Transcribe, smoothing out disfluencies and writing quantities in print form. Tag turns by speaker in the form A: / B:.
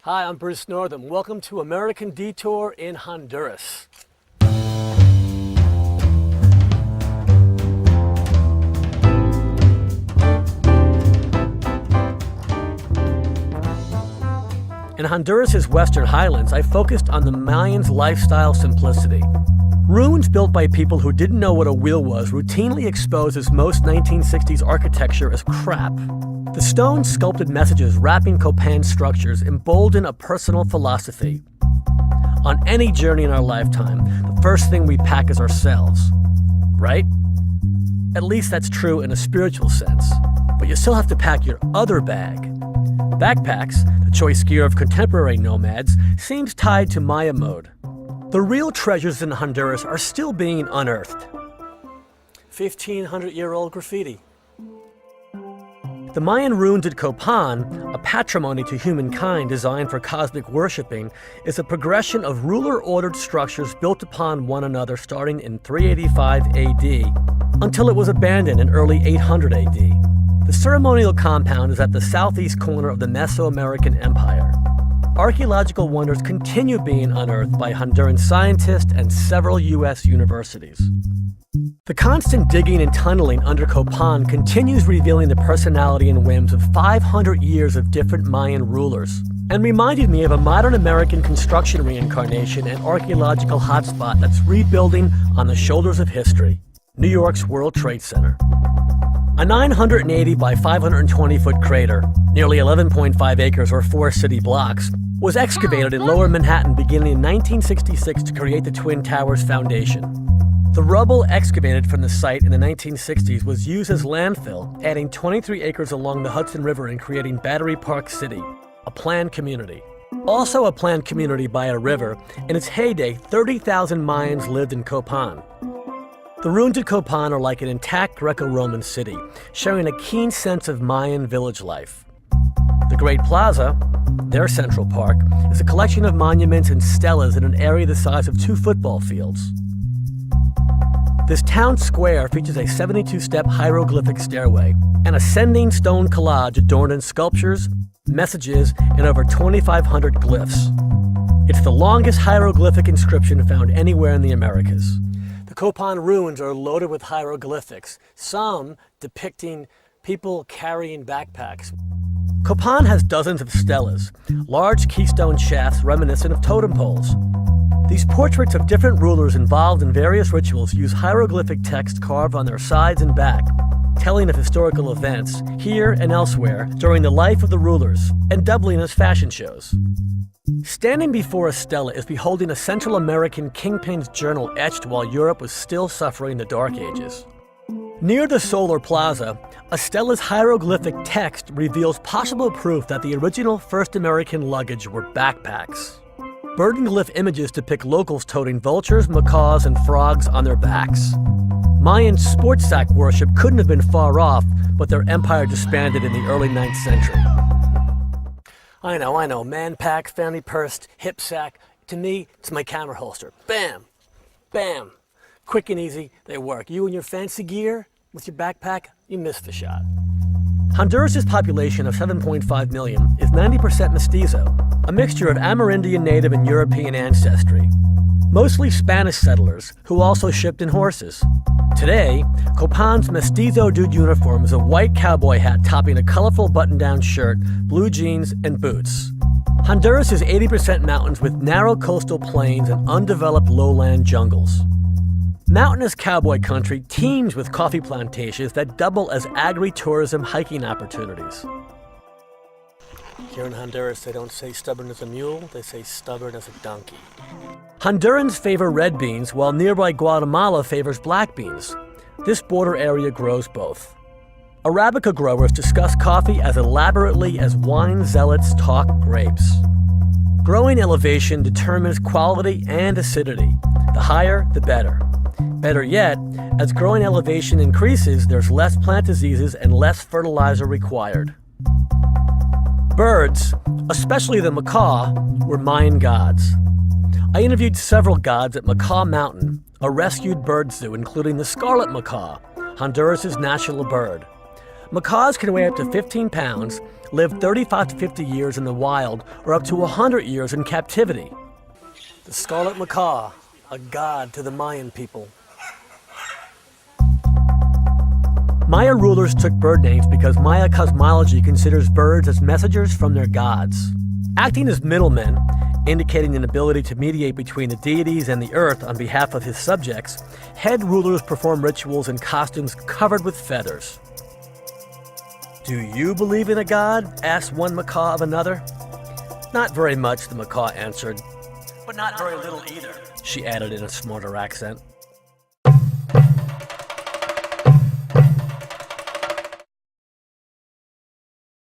A: Hi, I'm Bruce Northam. Welcome to American Detour in Honduras. In Honduras' western highlands, I focused on the Mayans' lifestyle simplicity. Ruins built by people who didn't know what a wheel was routinely exposes most 1960s architecture as crap. The stone sculpted messages wrapping Copan's structures embolden a personal philosophy. On any journey in our lifetime, the first thing we pack is ourselves, right? At least that's true in a spiritual sense, but you still have to pack your other bag. Backpacks, the choice gear of contemporary nomads, seems tied to Maya mode. The real treasures in Honduras are still being unearthed. 1,500-year-old graffiti. The Mayan ruins at Copan, a patrimony to humankind designed for cosmic worshipping, is a progression of ruler-ordered structures built upon one another starting in 385 AD until it was abandoned in early 800 AD. The ceremonial compound is at the southeast corner of the Mesoamerican Empire. Archaeological wonders continue being unearthed by Honduran scientists and several U.S. universities. The constant digging and tunneling under Copan continues revealing the personality and whims of 500 years of different Mayan rulers, and reminded me of a modern American construction reincarnation and archaeological hotspot that's rebuilding on the shoulders of history, New York's World Trade Center. A 980 by 520-foot crater, nearly 11.5 acres or 4 city blocks, was excavated in Lower Manhattan beginning in 1966 to create the Twin Towers Foundation. The rubble excavated from the site in the 1960s was used as landfill, adding 23 acres along the Hudson River and creating Battery Park City, a planned community. Also a planned community by a river, in its heyday, 30,000 Mayans lived in Copan. The ruins at Copan are like an intact Greco-Roman city, sharing a keen sense of Mayan village life. The Great Plaza, their central park, is a collection of monuments and stelas in an area the size of 2 football fields. This town square features a 72-step hieroglyphic stairway, an ascending stone collage adorned in sculptures, messages, and over 2,500 glyphs. It's the longest hieroglyphic inscription found anywhere in the Americas. The Copan ruins are loaded with hieroglyphics, some depicting people carrying backpacks. Copan has dozens of stelas, large keystone shafts reminiscent of totem poles. These portraits of different rulers involved in various rituals use hieroglyphic text carved on their sides and back, telling of historical events, here and elsewhere, during the life of the rulers, and doubling as fashion shows. Standing before a stela is beholding a Central American kingpin's journal etched while Europe was still suffering the Dark Ages. Near the Solar Plaza, a stela's hieroglyphic text reveals possible proof that the original first American luggage were backpacks. Burden glyph images depict locals toting vultures, macaws, and frogs on their backs. Mayan sports sack worship couldn't have been far off, but their empire disbanded in the early 9th century. I know, man pack, family purse, hip sack. To me, it's my camera holster. Bam, bam. Quick and easy, they work. You and your fancy gear with your backpack, you missed the shot. Honduras' population of 7.5 million is 90% mestizo, a mixture of Amerindian native and European ancestry. Mostly Spanish settlers, who also shipped in horses. Today, Copan's mestizo dude uniform is a white cowboy hat topping a colorful button-down shirt, blue jeans, and boots. Honduras is 80% mountains with narrow coastal plains and undeveloped lowland jungles. Mountainous cowboy country teems with coffee plantations that double as agri-tourism hiking opportunities. Here in Honduras, they don't say stubborn as a mule, they say stubborn as a donkey. Hondurans favor red beans, while nearby Guatemala favors black beans. This border area grows both. Arabica growers discuss coffee as elaborately as wine zealots talk grapes. Growing elevation determines quality and acidity. The higher, the better. Better yet, as growing elevation increases, there's less plant diseases and less fertilizer required. Birds, especially the macaw, were Mayan gods. I interviewed several gods at Macaw Mountain, a rescued bird zoo including the scarlet macaw, Honduras' national bird. Macaws can weigh up to 15 pounds, live 35 to 50 years in the wild, or up to 100 years in captivity. The scarlet macaw, a god to the Mayan people. Maya rulers took bird names because Maya cosmology considers birds as messengers from their gods. Acting as middlemen, indicating an ability to mediate between the deities and the earth on behalf of his subjects, head rulers perform rituals in costumes covered with feathers. "Do you believe in a god?" asked one macaw of another. "Not very much," the macaw answered. "But not very little either," she added in a smarter accent.